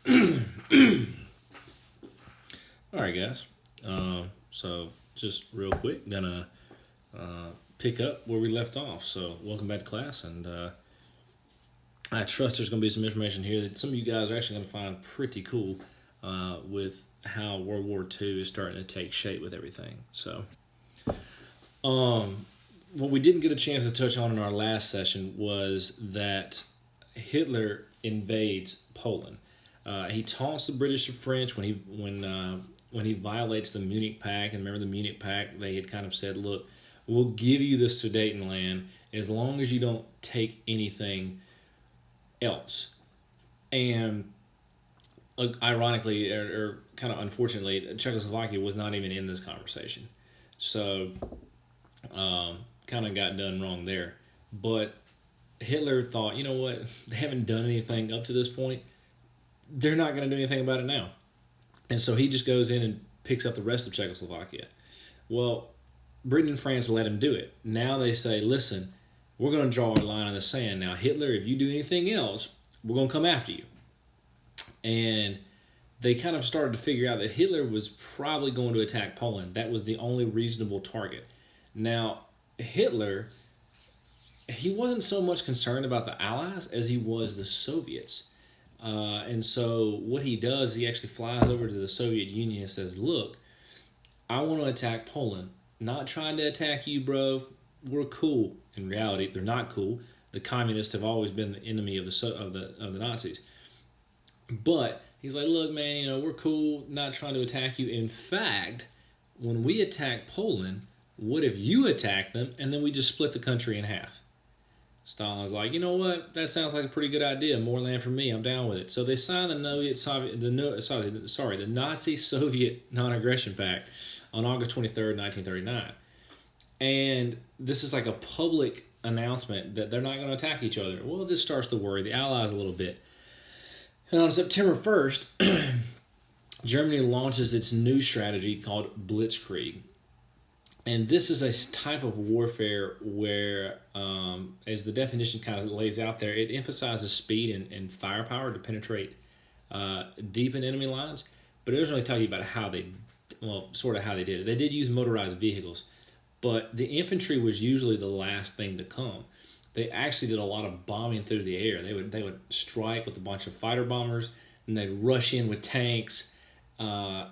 All right, guys. So just real quick, gonna pick up where we left off. So welcome back to class, and I trust there's gonna be some information here that some of you guys are actually gonna find pretty cool with how World War II is starting to take shape with everything. So, um, what we didn't get a chance to touch on in our last session was that Hitler invades Poland. He taunts the British and French when he violates the Munich Pact. And remember the Munich Pact? They had kind of said, "Look, we'll give you the Sudetenland as long as you don't take anything else." And ironically, or kind of unfortunately, Czechoslovakia was not even in this conversation. So, kind of got done wrong there. But Hitler thought, you know what? They haven't done anything up to this point. They're not going to do anything about it now. And so he just goes in and picks up the rest of Czechoslovakia. Well, Britain and France let him do it. Now they say, listen, we're going to draw a line in the sand. Now, Hitler, if you do anything else, we're going to come after you. And they kind of started to figure out that Hitler was probably going to attack Poland. That was the only reasonable target. Now, Hitler, he wasn't so much concerned about the Allies as he was the Soviets. And so what he does, he actually flies over to the Soviet Union and says, look, I want to attack Poland. Not trying to attack you, bro. We're cool. In reality, they're not cool. The communists have always been the enemy of the Nazis. But he's like, look, man, we're cool, not trying to attack you. In fact, when we attack Poland, what if you attack them and then we just split the country in half? Stalin's like, you know what? That sounds like a pretty good idea. More land for me. I'm down with it. So they signed the Nazi-Soviet Non-Aggression Pact on August 23rd, 1939. And this is like a public announcement that they're not going to attack each other. Well, this starts to worry the Allies a little bit. And on September 1st, Germany launches its new strategy called Blitzkrieg. And this is a type of warfare where, as the definition kind of lays out there, it emphasizes speed and firepower to penetrate deep in enemy lines. But it doesn't really tell you about how they did it. They did use motorized vehicles, but the infantry was usually the last thing to come. They actually did a lot of bombing through the air. They would strike with a bunch of fighter bombers, and they'd rush in with tanks, and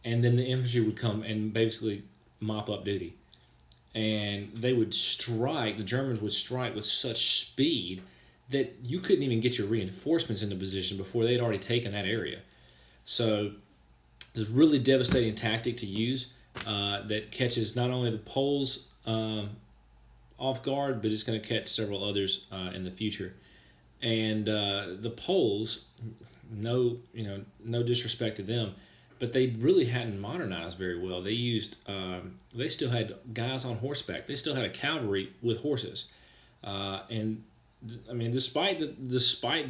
then the infantry would come and basically mop up duty. And they would strike, the Germans would strike with such speed that you couldn't even get your reinforcements into position before they'd already taken that area. So it was a really devastating tactic to use that catches not only the Poles off guard, but it's going to catch several others in the future. And the Poles, no disrespect to them, but they really hadn't modernized very well. They used, they still had guys on horseback. They still had a cavalry with horses, and I mean, despite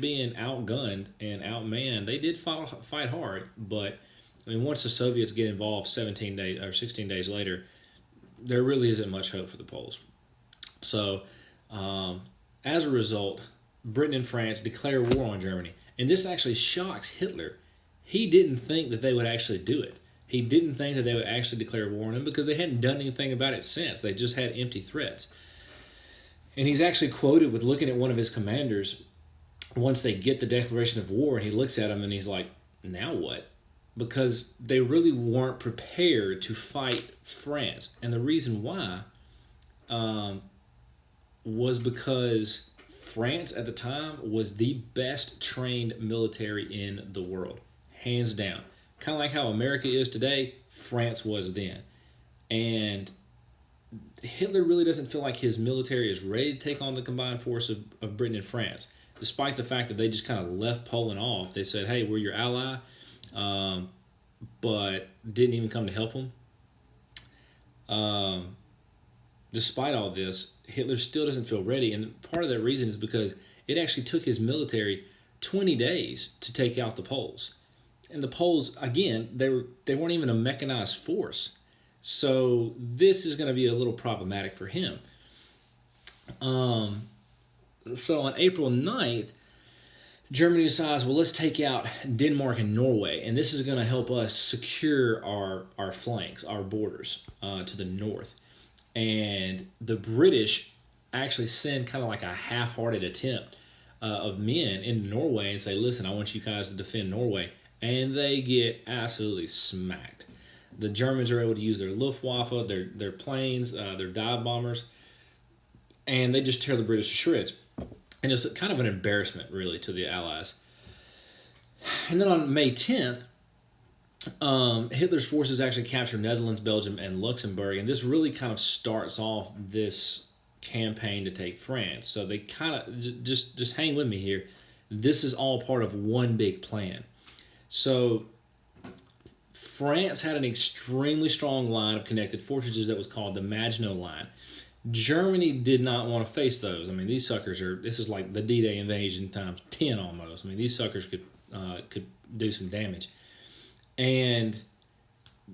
being outgunned and outmanned, they did fight hard. But I mean, once the Soviets get involved, 17 days or 16 days later, there really isn't much hope for the Poles. So, as a result, Britain and France declare war on Germany, and this actually shocks Hitler. He didn't think that they would actually do it. He didn't think that they would actually declare war on him because they hadn't done anything about it since. They just had empty threats. And he's actually quoted with looking at one of his commanders once they get the declaration of war, and he looks at him and he's like, now what? Because they really weren't prepared to fight France. And the reason why was because France at the time was the best trained military in the world. Hands down. Kind of like how America is today, France was then. And Hitler really doesn't feel like his military is ready to take on the combined force of Britain and France. Despite the fact that they just kind of left Poland off. They said, hey, we're your ally, but didn't even come to help them. Despite all this, Hitler still doesn't feel ready. And part of that reason is because it actually took his military 20 days to take out the Poles. And the Poles, again, they weren't even a mechanized force. So this is going to be a little problematic for him. So on April 9th, Germany decides, well, let's take out Denmark and Norway, and this is going to help us secure our flanks, our borders to the north. And the British actually send kind of like a half-hearted attempt of men into Norway and say, listen, I want you guys to defend Norway. And they get absolutely smacked. The Germans are able to use their Luftwaffe, their planes, their dive bombers, and they just tear the British to shreds. And it's kind of an embarrassment, really, to the Allies. And then on May 10th, Hitler's forces actually capture Netherlands, Belgium, and Luxembourg, and this really kind of starts off this campaign to take France. So they kind of just hang with me here. This is all part of one big plan. So France had an extremely strong line of connected fortresses that was called the Maginot Line. Germany did not want to face those. I mean, these suckers this is like the D-Day invasion times 10 almost. I mean, these suckers could do some damage. And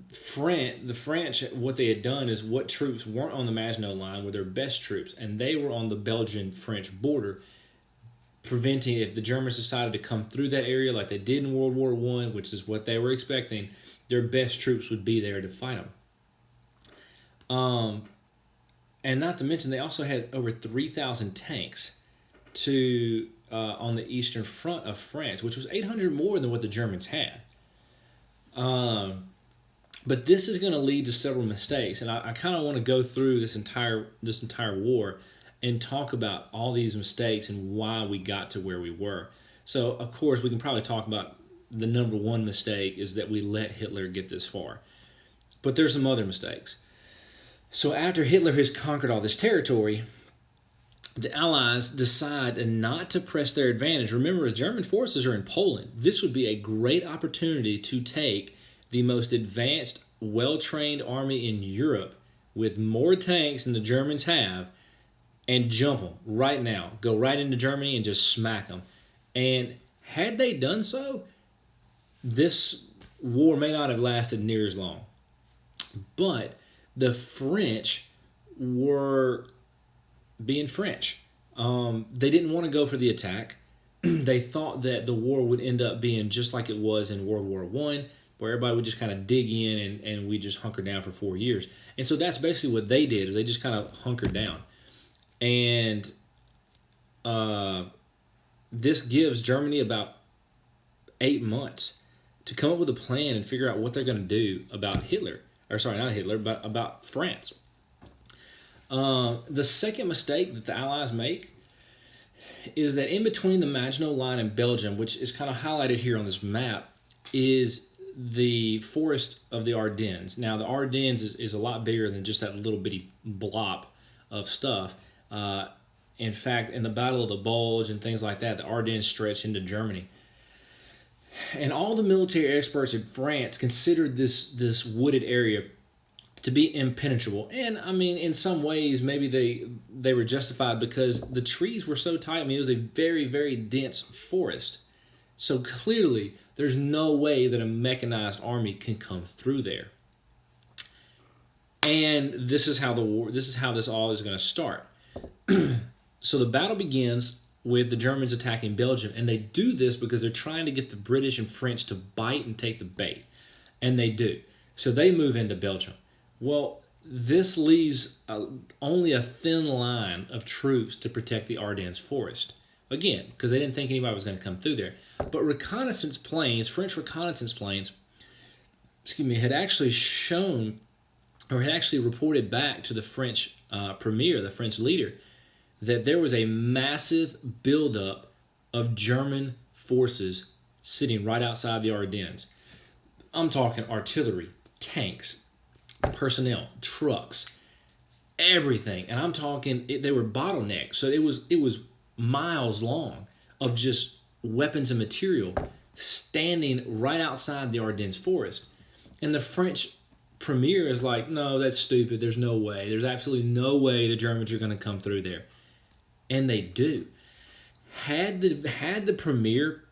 the French, what they had done is what troops weren't on the Maginot Line were their best troops, and they were on the Belgian-French border, preventing, if the Germans decided to come through that area like they did in World War I, which is what they were expecting, their best troops would be there to fight them. And not to mention, they also had over 3,000 tanks on the eastern front of France, which was 800 more than what the Germans had. But this is going to lead to several mistakes, and I kind of want to go through this entire war and talk about all these mistakes and why we got to where we were. So, of course, we can probably talk about the number one mistake is that we let Hitler get this far. But there's some other mistakes. So after Hitler has conquered all this territory, the Allies decide not to press their advantage. Remember, the German forces are in Poland. This would be a great opportunity to take the most advanced, well-trained army in Europe with more tanks than the Germans have and jump them right now. Go right into Germany and just smack them. And had they done so, this war may not have lasted near as long. But the French were being French. They didn't want to go for the attack. They thought that the war would end up being just like it was in World War I, where everybody would just kind of dig in and we just hunker down for 4 years. And so that's basically what they did, is they just kind of hunkered down. And this gives Germany about 8 months to come up with a plan and figure out what they're going to do about Hitler. Or sorry, not Hitler, but about France. The second mistake that the Allies make is that in between the Maginot Line and Belgium, which is kind of highlighted here on this map, is the forest of the Ardennes. Now, the Ardennes is a lot bigger than just that little bitty blob of stuff. In fact, in the Battle of the Bulge and things like that, the Ardennes stretch into Germany. And all the military experts in France considered this wooded area to be impenetrable. And, I mean, in some ways, maybe they were justified because the trees were so tight. I mean, it was a very, very dense forest. So clearly, there's no way that a mechanized army can come through there. And this is how this all is going to start. So the battle begins with the Germans attacking Belgium, and they do this because they're trying to get the British and French to bite and take the bait. And they do. So they move into Belgium. Well, this leaves only a thin line of troops to protect the Ardennes forest. Again, because they didn't think anybody was going to come through there. But reconnaissance planes, French reconnaissance planes, had actually shown, or had actually reported back to the French premier, the French leader, that there was a massive buildup of German forces sitting right outside the Ardennes. I'm talking artillery, tanks, personnel, trucks, everything. And I'm talking, they were bottlenecked. So it was miles long of just weapons and material standing right outside the Ardennes forest. And the French premier is like, no, that's stupid. There's no way. There's absolutely no way the Germans are going to come through there. And they do. Had the premier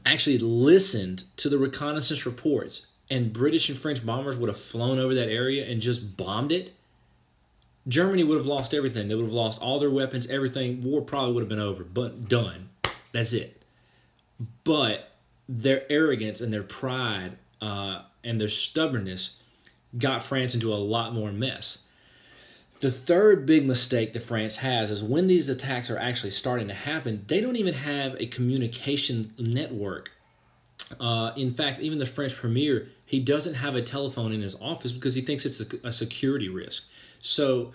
actually listened to the reconnaissance reports and British and French bombers would have flown over that area and just bombed it, Germany would have lost everything. They would have lost all their weapons, everything. War probably would have been over, but done. That's it. but their arrogance and their pride and their stubbornness got France into a lot more mess. The third big mistake that France has is when these attacks are actually starting to happen, they don't even have a communication network. In fact, even the French premier, he doesn't have a telephone in his office because he thinks it's a security risk. So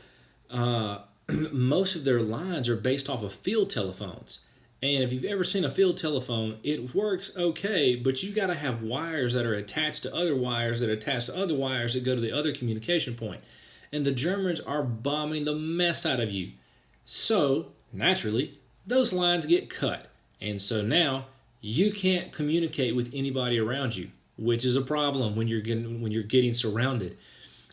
most of their lines are based off of field telephones. And if you've ever seen a field telephone, it works okay, but you got to have wires that are attached to other wires that are attached to other wires that go to the other communication point. And the Germans are bombing the mess out of you. So, naturally, those lines get cut. And so now you can't communicate with anybody around you, which is a problem when you're getting surrounded.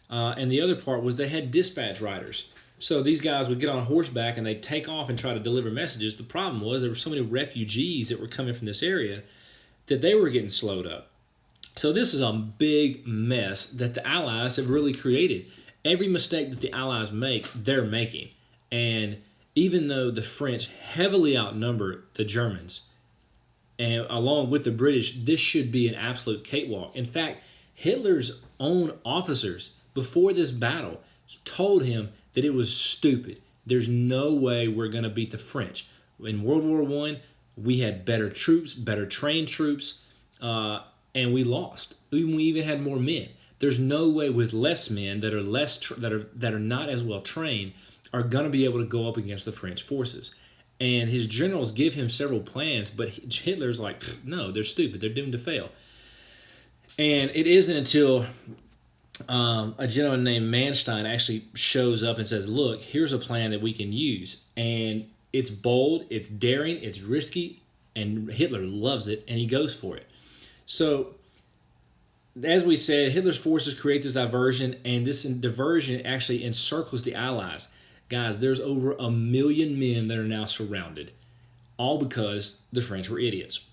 And the other part was they had dispatch riders. So these guys would get on horseback and they'd take off and try to deliver messages. The problem was there were so many refugees that were coming from this area that they were getting slowed up. So this is a big mess that the Allies have really created. Every mistake that the Allies make, they're making. And even though the French heavily outnumber the Germans, and along with the British, this should be an absolute cakewalk. In fact, Hitler's own officers, before this battle, told him that it was stupid. There's no way we're going to beat the French. In World War I, we had better troops, better trained troops, and we lost. We even had more men. There's no way with less men that are that are not as well trained are going to be able to go up against the French forces. And his generals give him several plans, but Hitler's like, no, they're stupid. They're doomed to fail. And it isn't until a gentleman named Manstein actually shows up and says, look, here's a plan that we can use. And it's bold, it's daring, it's risky, and Hitler loves it, and he goes for it. So, as we said, Hitler's forces create this diversion, and this diversion actually encircles the Allies. Guys, there's over 1 million men that are now surrounded, all because the French were idiots.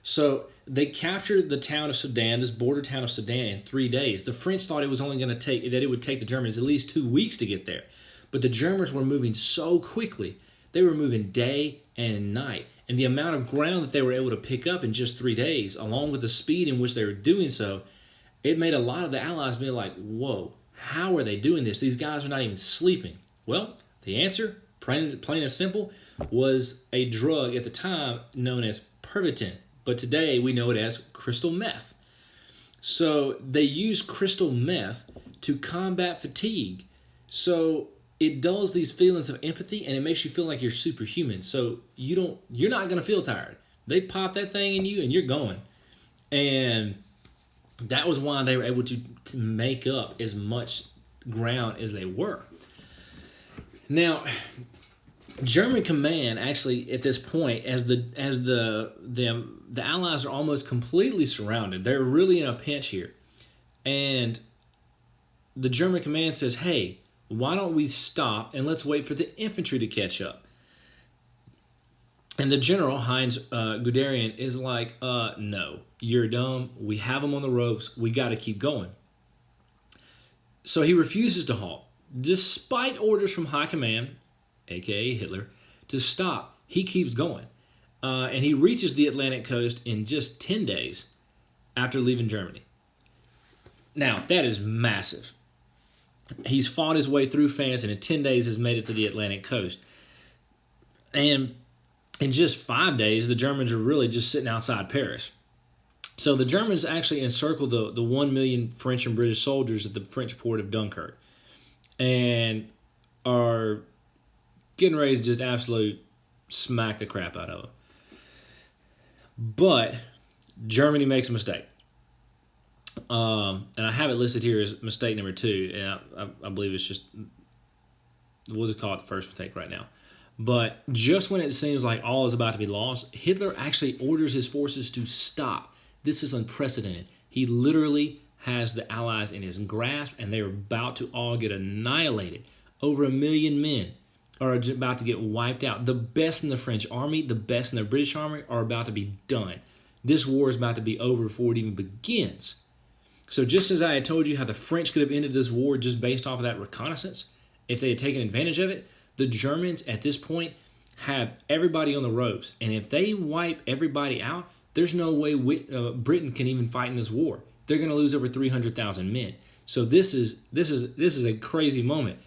So they captured the town of Sedan, this border town of Sedan, in 3 days. The French thought it was only going to take that it would take the Germans at least 2 weeks to get there, but the Germans were moving so quickly. They were moving day and night, and the amount of ground that they were able to pick up in just 3 days, along with the speed in which they were doing so, it made a lot of the Allies be like, whoa, how are they doing this? These guys are not even sleeping. Well, the answer, plain and simple, was a drug at the time known as Pervitin. But today we know it as crystal meth. So they use crystal meth to combat fatigue. So it dulls these feelings of empathy and it makes you feel like you're superhuman. So you're not going to feel tired. They pop that thing in you and you're going. And that was why they were able to make up as much ground as they were. Now, German command actually at this point, as the Allies are almost completely surrounded, they're really in a pinch here, and the German command says, "Hey, why don't we stop and let's wait for the infantry to catch up?" And the general Heinz Guderian is like, "No, you're dumb. We have them on the ropes. We got to keep going." So he refuses to halt, despite orders from high command, a.k.a. Hitler, to stop. He keeps going. And he reaches the Atlantic coast in just 10 days after leaving Germany. Now, that is massive. He's fought his way through France and in 10 days has made it to the Atlantic coast. And in just 5 days, the Germans are really just sitting outside Paris. So the Germans actually encircle the 1 million French and British soldiers at the French port of Dunkirk and are getting ready to just absolutely smack the crap out of them. But Germany makes a mistake. And I have it listed here as mistake number 2, and I believe it's just, we'll just call it the first mistake right now. But just when it seems like all is about to be lost, Hitler actually orders his forces to stop. This is unprecedented. He literally has the Allies in his grasp, and they're about to all get annihilated. Over 1 million men are about to get wiped out. The best in the French army, the best in the British army are about to be done. This war is about to be over before it even begins. So just as I had told you how the French could have ended this war just based off of that reconnaissance, if they had taken advantage of it, the Germans at this point, have everybody on the ropes, and if they wipe everybody out, there's no way Britain can even fight in this war. They're going to lose over 300,000 men. So this is a crazy moment.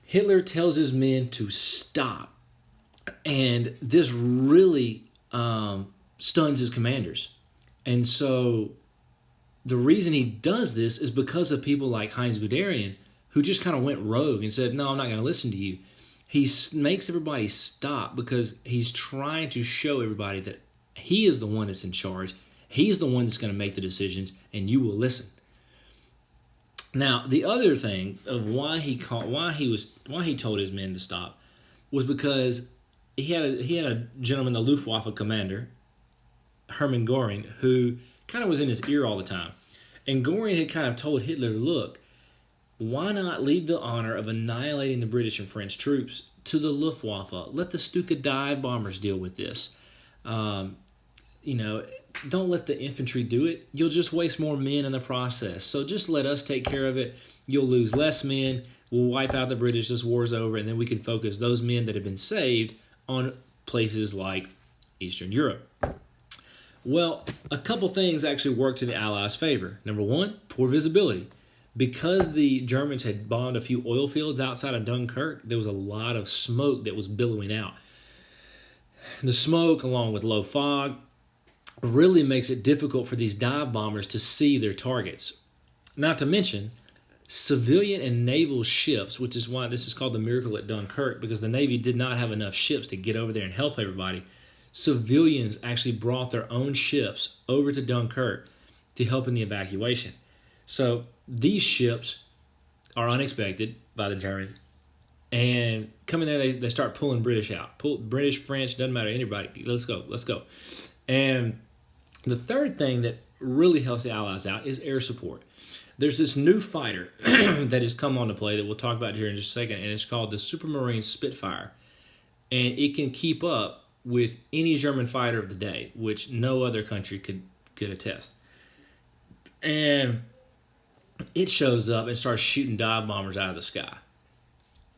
Hitler tells his men to stop, and this really stuns his commanders. And so the reason he does this is because of people like Heinz Guderian, who just kind of went rogue and said, no, I'm not going to listen to you. He makes everybody stop because he's trying to show everybody that he is the one that's in charge. He's the one that's going to make the decisions, and you will listen. Now, the other thing of why he told his men to stop was because he had a gentleman, the Luftwaffe commander, Hermann Göring, who kind of was in his ear all the time. And Göring had kind of told Hitler, look, why not leave the honor of annihilating the British and French troops to the Luftwaffe? Let the Stuka dive bombers deal with this. Don't let the infantry do it. You'll just waste more men in the process. So just let us take care of it. You'll lose less men. We'll wipe out the British. This war's over. And then we can focus those men that have been saved on places like Eastern Europe. Well, a couple things actually worked in the Allies' favor. Number one, poor visibility. Because the Germans had bombed a few oil fields outside of Dunkirk, there was a lot of smoke that was billowing out. The smoke, along with low fog, really makes it difficult for these dive bombers to see their targets. Not to mention, civilian and naval ships, which is why this is called the miracle at Dunkirk, because the Navy did not have enough ships to get over there and help everybody. Civilians actually brought their own ships over to Dunkirk to help in the evacuation. So these ships are unexpected by the Germans, and coming there, they start pulling British out. British, French, doesn't matter, anybody. Let's go. And the third thing that really helps the Allies out is air support. There's this new fighter that has come on to play that we'll talk about here in just a second, and it's called the Supermarine Spitfire. And it can keep up with any German fighter of the day, which no other country could attest. And it shows up and starts shooting dive bombers out of the sky,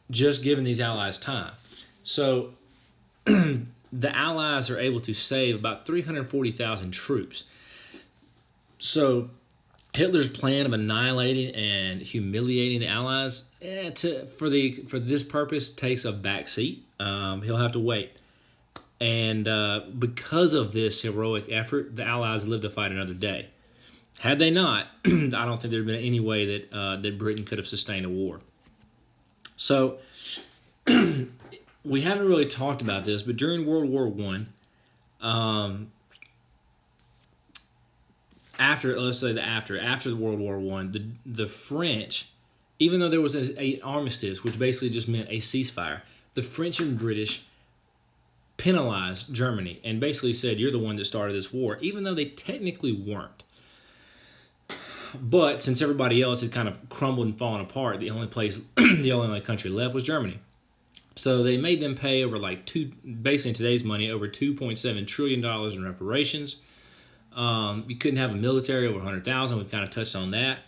just giving these Allies time. So the Allies are able to save about 340,000 troops. So Hitler's plan of annihilating and humiliating the Allies, for this purpose, takes a back seat. He'll have to wait. And because of this heroic effort, the Allies lived to fight another day. Had they not, I don't think there would have been any way that Britain could have sustained a war. So we haven't really talked about this, but during World War I, after the World War I, the French, even though there was an armistice, which basically just meant a ceasefire, the French and British penalized Germany and basically said, you're the one that started this war, even though they technically weren't. But since everybody else had kind of crumbled and fallen apart, the only country left was Germany. So they made them pay over basically in today's money, over $2.7 trillion in reparations. You couldn't have a military over 100,000. We've kind of touched on that.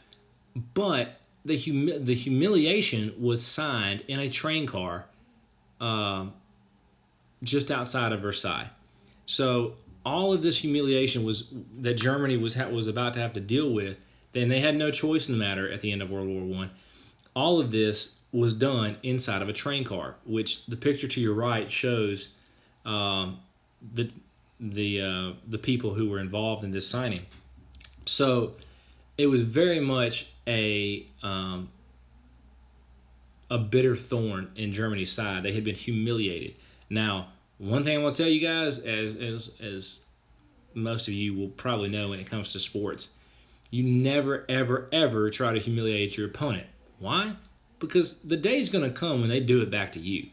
But the humiliation was signed in a train car just outside of Versailles. So all of this humiliation that Germany was about to have to deal with, then they had no choice in the matter at the end of World War I. All of this was done inside of a train car, which the picture to your right shows the people who were involved in this signing. So it was very much a bitter thorn in Germany's side. They had been humiliated. Now, one thing I want to tell you guys, as most of you will probably know when it comes to sports, you never, ever, ever try to humiliate your opponent. Why? Because the day's going to come when they do it back to you.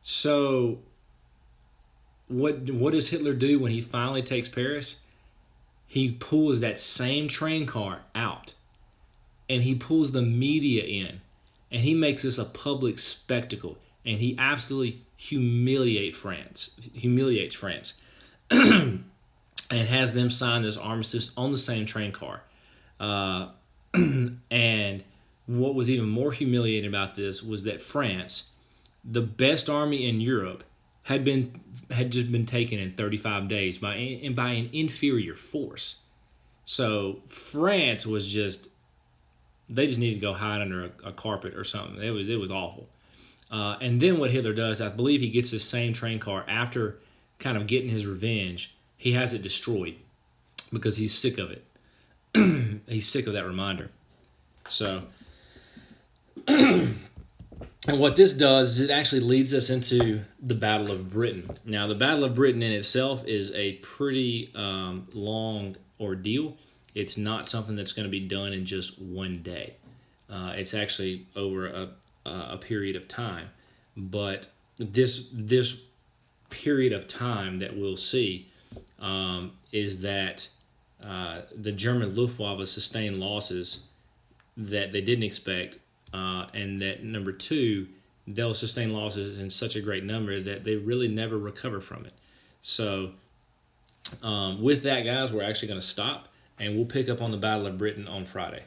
So what does Hitler do when he finally takes Paris? He pulls that same train car out, and he pulls the media in, and he makes this a public spectacle, and he absolutely humiliates France, and has them sign this armistice on the same train car. And what was even more humiliating about this was that France, the best army in Europe, had just been taken in 35 days by an inferior force. So France was just, they just needed to go hide under a carpet or something. It was awful. And then what Hitler does, I believe he gets this same train car after kind of getting his revenge. He has it destroyed because he's sick of it. He's sick of that reminder. So, and what this does is it actually leads us into the Battle of Britain. Now, the Battle of Britain in itself is a pretty long ordeal. It's not something that's going to be done in just one day. It's actually over a period of time. But this period of time that we'll see is that the German Luftwaffe sustained losses that they didn't expect, and that number two, they'll sustain losses in such a great number that they really never recover from it. So with that, guys, we're actually going to stop, and we'll pick up on the Battle of Britain on Friday.